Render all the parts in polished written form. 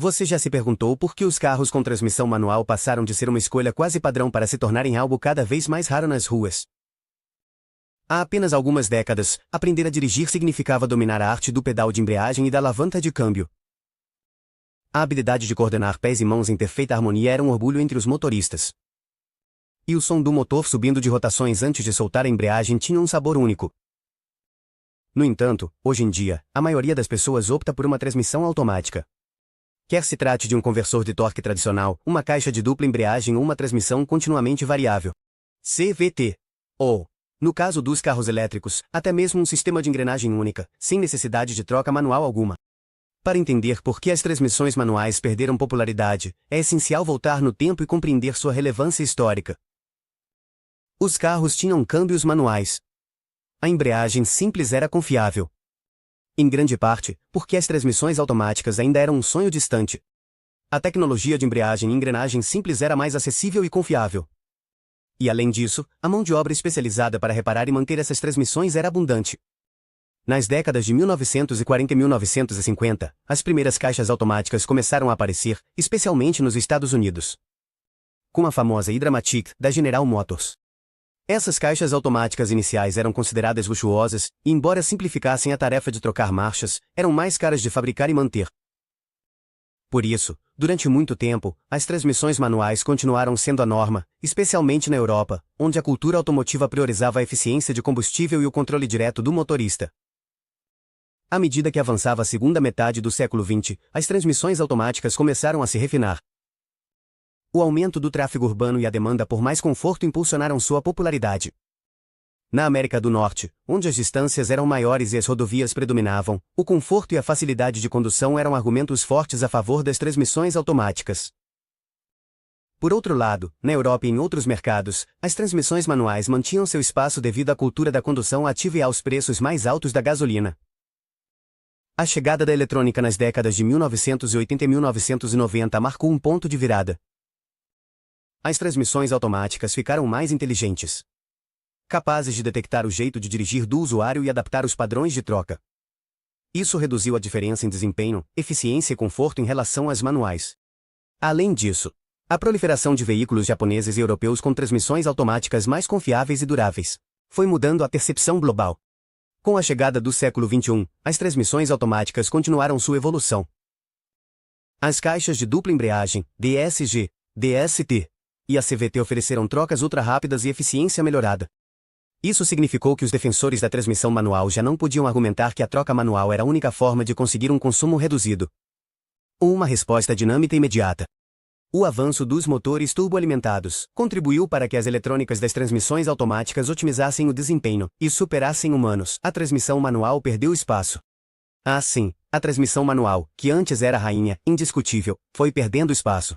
Você já se perguntou por que os carros com transmissão manual passaram de ser uma escolha quase padrão para se tornarem algo cada vez mais raro nas ruas? Há apenas algumas décadas, aprender a dirigir significava dominar a arte do pedal de embreagem e da alavanca de câmbio. A habilidade de coordenar pés e mãos em perfeita harmonia era um orgulho entre os motoristas. E o som do motor subindo de rotações antes de soltar a embreagem tinha um sabor único. No entanto, hoje em dia, a maioria das pessoas opta por uma transmissão automática. Quer se trate de um conversor de torque tradicional, uma caixa de dupla embreagem ou uma transmissão continuamente variável, CVT. Ou, no caso dos carros elétricos, até mesmo um sistema de engrenagem única, sem necessidade de troca manual alguma. Para entender por que as transmissões manuais perderam popularidade, é essencial voltar no tempo e compreender sua relevância histórica. Os carros tinham câmbios manuais. A embreagem simples era confiável. Em grande parte, porque as transmissões automáticas ainda eram um sonho distante. A tecnologia de embreagem e engrenagem simples era mais acessível e confiável. E além disso, a mão de obra especializada para reparar e manter essas transmissões era abundante. Nas décadas de 1940 e 1950, as primeiras caixas automáticas começaram a aparecer, especialmente nos Estados Unidos. Com a famosa Hydramatic, da General Motors. Essas caixas automáticas iniciais eram consideradas luxuosas, e embora simplificassem a tarefa de trocar marchas, eram mais caras de fabricar e manter. Por isso, durante muito tempo, as transmissões manuais continuaram sendo a norma, especialmente na Europa, onde a cultura automotiva priorizava a eficiência de combustível e o controle direto do motorista. À medida que avançava a segunda metade do século XX, as transmissões automáticas começaram a se refinar. O aumento do tráfego urbano e a demanda por mais conforto impulsionaram sua popularidade. Na América do Norte, onde as distâncias eram maiores e as rodovias predominavam, o conforto e a facilidade de condução eram argumentos fortes a favor das transmissões automáticas. Por outro lado, na Europa e em outros mercados, as transmissões manuais mantinham seu espaço devido à cultura da condução ativa e aos preços mais altos da gasolina. A chegada da eletrônica nas décadas de 1980 e 1990 marcou um ponto de virada. As transmissões automáticas ficaram mais inteligentes, capazes de detectar o jeito de dirigir do usuário e adaptar os padrões de troca. Isso reduziu a diferença em desempenho, eficiência e conforto em relação às manuais. Além disso, a proliferação de veículos japoneses e europeus com transmissões automáticas mais confiáveis e duráveis foi mudando a percepção global. Com a chegada do século XXI, as transmissões automáticas continuaram sua evolução. As caixas de dupla embreagem, DSG, DST, e a CVT ofereceram trocas ultra-rápidas e eficiência melhorada. Isso significou que os defensores da transmissão manual já não podiam argumentar que a troca manual era a única forma de conseguir um consumo reduzido ou uma resposta dinâmica e imediata. O avanço dos motores turboalimentados contribuiu para que as eletrônicas das transmissões automáticas otimizassem o desempenho e superassem humanos. A transmissão manual perdeu espaço. Assim, a transmissão manual, que antes era a rainha, indiscutível, foi perdendo espaço.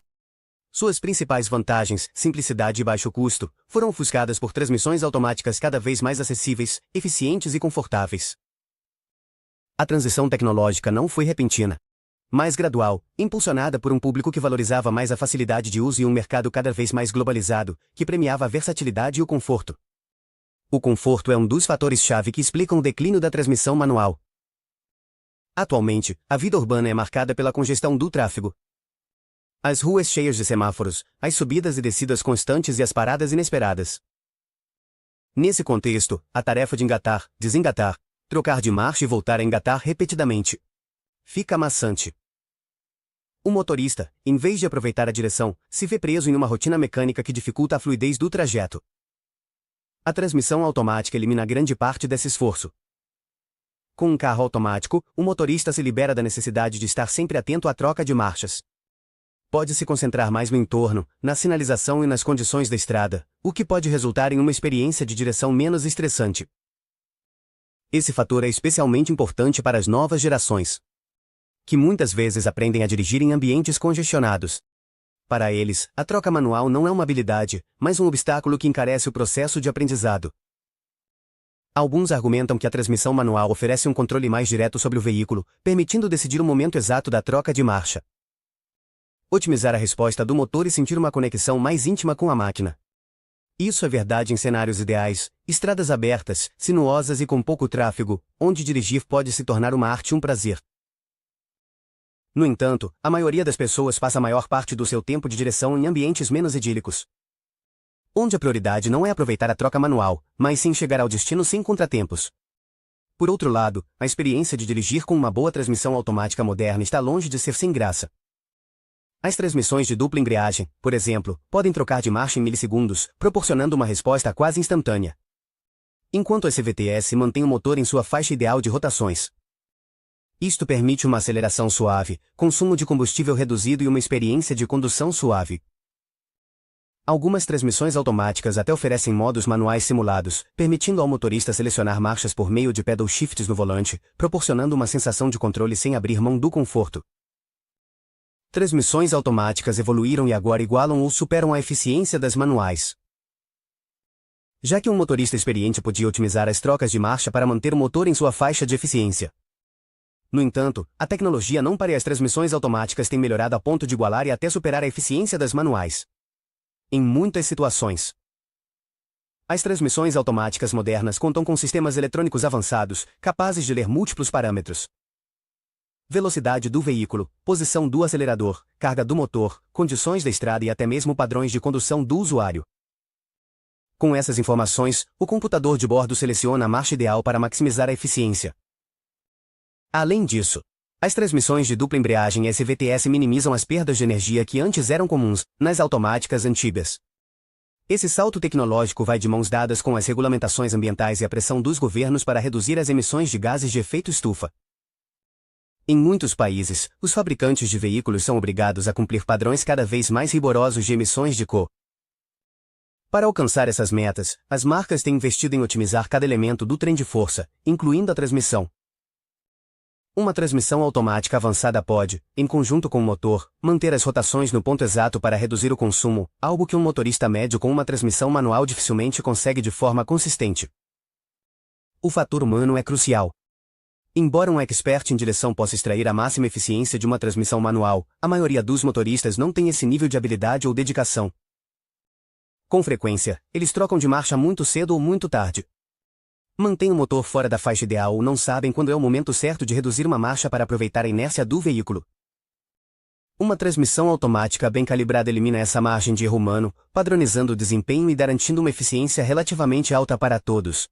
Suas principais vantagens, simplicidade e baixo custo, foram ofuscadas por transmissões automáticas cada vez mais acessíveis, eficientes e confortáveis. A transição tecnológica não foi repentina, mas gradual, impulsionada por um público que valorizava mais a facilidade de uso e um mercado cada vez mais globalizado, que premiava a versatilidade e o conforto. O conforto é um dos fatores-chave que explicam o declínio da transmissão manual. Atualmente, a vida urbana é marcada pela congestão do tráfego. As ruas cheias de semáforos, as subidas e descidas constantes e as paradas inesperadas. Nesse contexto, a tarefa de engatar, desengatar, trocar de marcha e voltar a engatar repetidamente fica maçante. O motorista, em vez de aproveitar a direção, se vê preso em uma rotina mecânica que dificulta a fluidez do trajeto. A transmissão automática elimina grande parte desse esforço. Com um carro automático, o motorista se libera da necessidade de estar sempre atento à troca de marchas. Pode se concentrar mais no entorno, na sinalização e nas condições da estrada, o que pode resultar em uma experiência de direção menos estressante. Esse fator é especialmente importante para as novas gerações, que muitas vezes aprendem a dirigir em ambientes congestionados. Para eles, a troca manual não é uma habilidade, mas um obstáculo que encarece o processo de aprendizado. Alguns argumentam que a transmissão manual oferece um controle mais direto sobre o veículo, permitindo decidir o momento exato da troca de marcha, otimizar a resposta do motor e sentir uma conexão mais íntima com a máquina. Isso é verdade em cenários ideais, estradas abertas, sinuosas e com pouco tráfego, onde dirigir pode se tornar uma arte e um prazer. No entanto, a maioria das pessoas passa a maior parte do seu tempo de direção em ambientes menos idílicos, onde a prioridade não é aproveitar a troca manual, mas sim chegar ao destino sem contratempos. Por outro lado, a experiência de dirigir com uma boa transmissão automática moderna está longe de ser sem graça. As transmissões de dupla embreagem, por exemplo, podem trocar de marcha em milissegundos, proporcionando uma resposta quase instantânea, enquanto a CVTs mantém o motor em sua faixa ideal de rotações. Isto permite uma aceleração suave, consumo de combustível reduzido e uma experiência de condução suave. Algumas transmissões automáticas até oferecem modos manuais simulados, permitindo ao motorista selecionar marchas por meio de pedal shifts no volante, proporcionando uma sensação de controle sem abrir mão do conforto. Transmissões automáticas evoluíram e agora igualam ou superam a eficiência das manuais. Já que um motorista experiente podia otimizar as trocas de marcha para manter o motor em sua faixa de eficiência. No entanto, a tecnologia não para as transmissões automáticas tem melhorado a ponto de igualar e até superar a eficiência das manuais. Em muitas situações, as transmissões automáticas modernas contam com sistemas eletrônicos avançados, capazes de ler múltiplos parâmetros: velocidade do veículo, posição do acelerador, carga do motor, condições da estrada e até mesmo padrões de condução do usuário. Com essas informações, o computador de bordo seleciona a marcha ideal para maximizar a eficiência. Além disso, as transmissões de dupla embreagem SVTs minimizam as perdas de energia que antes eram comuns nas automáticas antigas. Esse salto tecnológico vai de mãos dadas com as regulamentações ambientais e a pressão dos governos para reduzir as emissões de gases de efeito estufa. Em muitos países, os fabricantes de veículos são obrigados a cumprir padrões cada vez mais rigorosos de emissões de CO. Para alcançar essas metas, as marcas têm investido em otimizar cada elemento do trem de força, incluindo a transmissão. Uma transmissão automática avançada pode, em conjunto com o motor, manter as rotações no ponto exato para reduzir o consumo, algo que um motorista médio com uma transmissão manual dificilmente consegue de forma consistente. O fator humano é crucial. Embora um expert em direção possa extrair a máxima eficiência de uma transmissão manual, a maioria dos motoristas não tem esse nível de habilidade ou dedicação. Com frequência, eles trocam de marcha muito cedo ou muito tarde. Mantêm o motor fora da faixa ideal ou não sabem quando é o momento certo de reduzir uma marcha para aproveitar a inércia do veículo. Uma transmissão automática bem calibrada elimina essa margem de erro humano, padronizando o desempenho e garantindo uma eficiência relativamente alta para todos.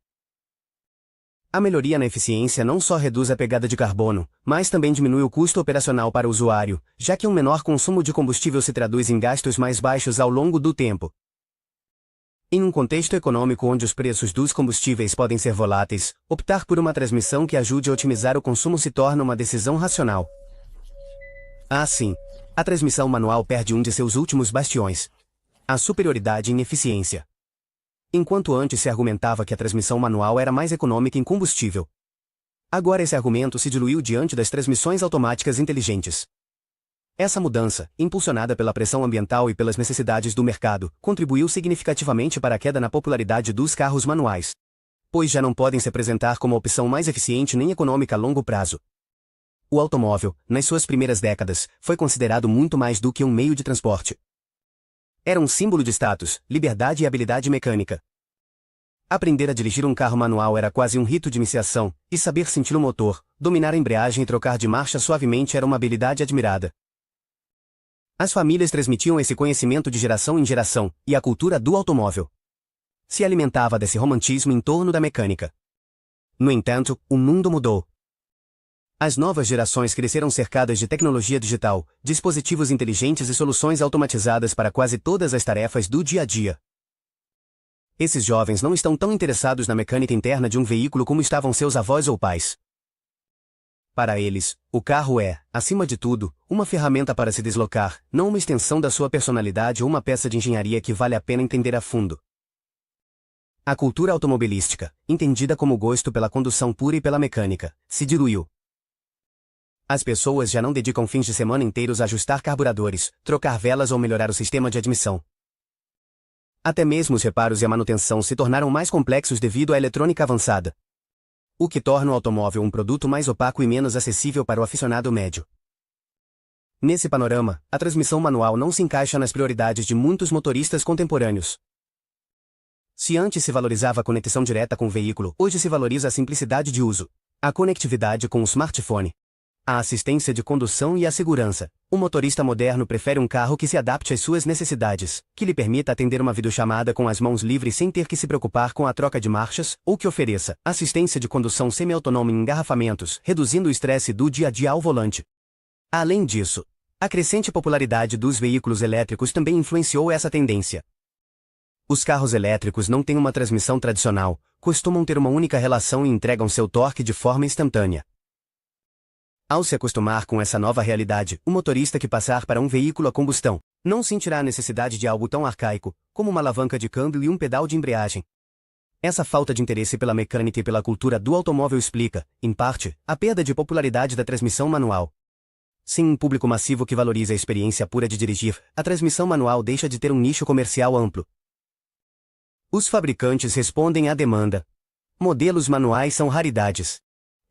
A melhoria na eficiência não só reduz a pegada de carbono, mas também diminui o custo operacional para o usuário, já que um menor consumo de combustível se traduz em gastos mais baixos ao longo do tempo. Em um contexto econômico onde os preços dos combustíveis podem ser voláteis, optar por uma transmissão que ajude a otimizar o consumo se torna uma decisão racional. Assim, a transmissão manual perde um de seus últimos bastiões: a superioridade em eficiência. Enquanto antes se argumentava que a transmissão manual era mais econômica em combustível, agora esse argumento se diluiu diante das transmissões automáticas inteligentes. Essa mudança, impulsionada pela pressão ambiental e pelas necessidades do mercado, contribuiu significativamente para a queda na popularidade dos carros manuais, pois já não podem se apresentar como a opção mais eficiente nem econômica a longo prazo. O automóvel, nas suas primeiras décadas, foi considerado muito mais do que um meio de transporte. Era um símbolo de status, liberdade e habilidade mecânica. Aprender a dirigir um carro manual era quase um rito de iniciação, e saber sentir o motor, dominar a embreagem e trocar de marcha suavemente era uma habilidade admirada. As famílias transmitiam esse conhecimento de geração em geração, e a cultura do automóvel se alimentava desse romantismo em torno da mecânica. No entanto, o mundo mudou. As novas gerações cresceram cercadas de tecnologia digital, dispositivos inteligentes e soluções automatizadas para quase todas as tarefas do dia a dia. Esses jovens não estão tão interessados na mecânica interna de um veículo como estavam seus avós ou pais. Para eles, o carro é, acima de tudo, uma ferramenta para se deslocar, não uma extensão da sua personalidade ou uma peça de engenharia que vale a pena entender a fundo. A cultura automobilística, entendida como gosto pela condução pura e pela mecânica, se diluiu. As pessoas já não dedicam fins de semana inteiros a ajustar carburadores, trocar velas ou melhorar o sistema de admissão. Até mesmo os reparos e a manutenção se tornaram mais complexos devido à eletrônica avançada, o que torna o automóvel um produto mais opaco e menos acessível para o aficionado médio. Nesse panorama, a transmissão manual não se encaixa nas prioridades de muitos motoristas contemporâneos. Se antes se valorizava a conexão direta com o veículo, hoje se valoriza a simplicidade de uso, a conectividade com o smartphone, A assistência de condução e a segurança. O motorista moderno prefere um carro que se adapte às suas necessidades, que lhe permita atender uma videochamada com as mãos livres sem ter que se preocupar com a troca de marchas, ou que ofereça assistência de condução semi-autônoma em engarrafamentos, reduzindo o estresse do dia a dia ao volante. Além disso, a crescente popularidade dos veículos elétricos também influenciou essa tendência. Os carros elétricos não têm uma transmissão tradicional, costumam ter uma única relação e entregam seu torque de forma instantânea. Ao se acostumar com essa nova realidade, o motorista que passar para um veículo a combustão não sentirá a necessidade de algo tão arcaico, como uma alavanca de câmbio e um pedal de embreagem. Essa falta de interesse pela mecânica e pela cultura do automóvel explica, em parte, a perda de popularidade da transmissão manual. Sem um público massivo que valoriza a experiência pura de dirigir, a transmissão manual deixa de ter um nicho comercial amplo. Os fabricantes respondem à demanda. Modelos manuais são raridades.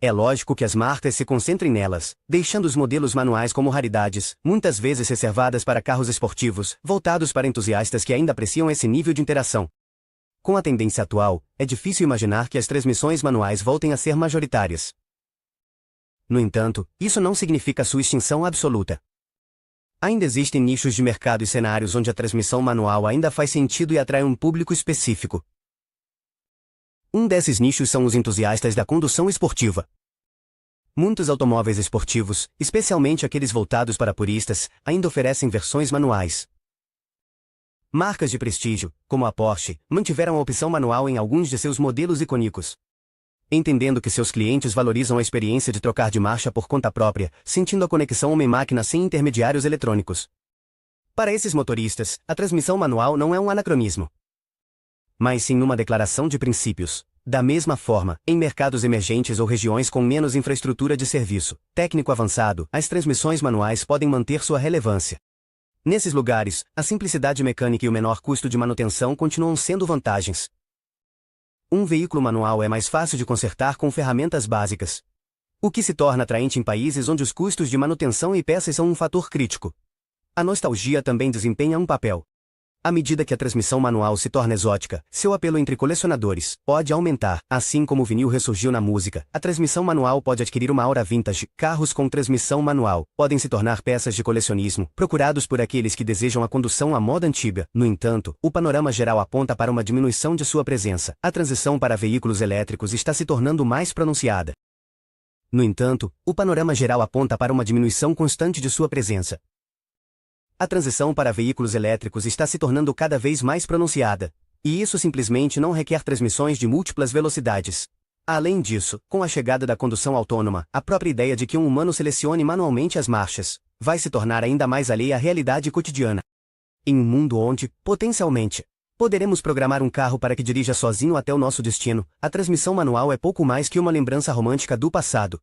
É lógico que as marcas se concentrem nelas, deixando os modelos manuais como raridades, muitas vezes reservadas para carros esportivos, voltados para entusiastas que ainda apreciam esse nível de interação. Com a tendência atual, é difícil imaginar que as transmissões manuais voltem a ser majoritárias. No entanto, isso não significa sua extinção absoluta. Ainda existem nichos de mercado e cenários onde a transmissão manual ainda faz sentido e atrai um público específico. Um desses nichos são os entusiastas da condução esportiva. Muitos automóveis esportivos, especialmente aqueles voltados para puristas, ainda oferecem versões manuais. Marcas de prestígio, como a Porsche, mantiveram a opção manual em alguns de seus modelos icônicos. Entendendo que seus clientes valorizam a experiência de trocar de marcha por conta própria, sentindo a conexão homem-máquina sem intermediários eletrônicos. Para esses motoristas, a transmissão manual não é um anacronismo, mas sim uma declaração de princípios. Da mesma forma, em mercados emergentes ou regiões com menos infraestrutura de serviço técnico avançado, as transmissões manuais podem manter sua relevância. Nesses lugares, a simplicidade mecânica e o menor custo de manutenção continuam sendo vantagens. Um veículo manual é mais fácil de consertar com ferramentas básicas, o que se torna atraente em países onde os custos de manutenção e peças são um fator crítico. A nostalgia também desempenha um papel. À medida que a transmissão manual se torna exótica, seu apelo entre colecionadores pode aumentar. Assim como o vinil ressurgiu na música, a transmissão manual pode adquirir uma aura vintage. Carros com transmissão manual podem se tornar peças de colecionismo, procurados por aqueles que desejam a condução à moda antiga. No entanto, o panorama geral aponta para uma diminuição de sua presença. A transição para veículos elétricos está se tornando mais pronunciada. No entanto, o panorama geral aponta para uma diminuição constante de sua presença. A transição para veículos elétricos está se tornando cada vez mais pronunciada, e isso simplesmente não requer transmissões de múltiplas velocidades. Além disso, com a chegada da condução autônoma, a própria ideia de que um humano selecione manualmente as marchas vai se tornar ainda mais alheia à realidade cotidiana. Em um mundo onde, potencialmente, poderemos programar um carro para que dirija sozinho até o nosso destino, a transmissão manual é pouco mais que uma lembrança romântica do passado.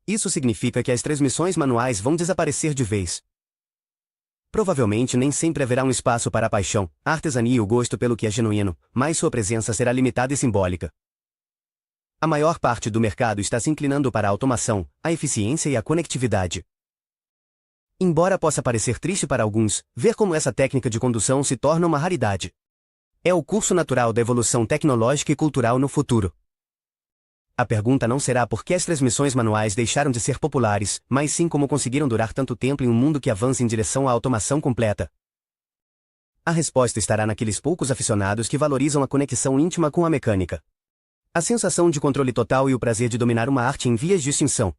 Isso significa que as transmissões manuais vão desaparecer de vez. Provavelmente nem sempre haverá um espaço para a paixão, a artesania e o gosto pelo que é genuíno, mas sua presença será limitada e simbólica. A maior parte do mercado está se inclinando para a automação, a eficiência e a conectividade. Embora possa parecer triste para alguns, ver como essa técnica de condução se torna uma raridade. É o curso natural da evolução tecnológica e cultural no futuro. A pergunta não será por que as transmissões manuais deixaram de ser populares, mas sim como conseguiram durar tanto tempo em um mundo que avança em direção à automação completa. A resposta estará naqueles poucos aficionados que valorizam a conexão íntima com a mecânica, a sensação de controle total e o prazer de dominar uma arte em vias de extinção.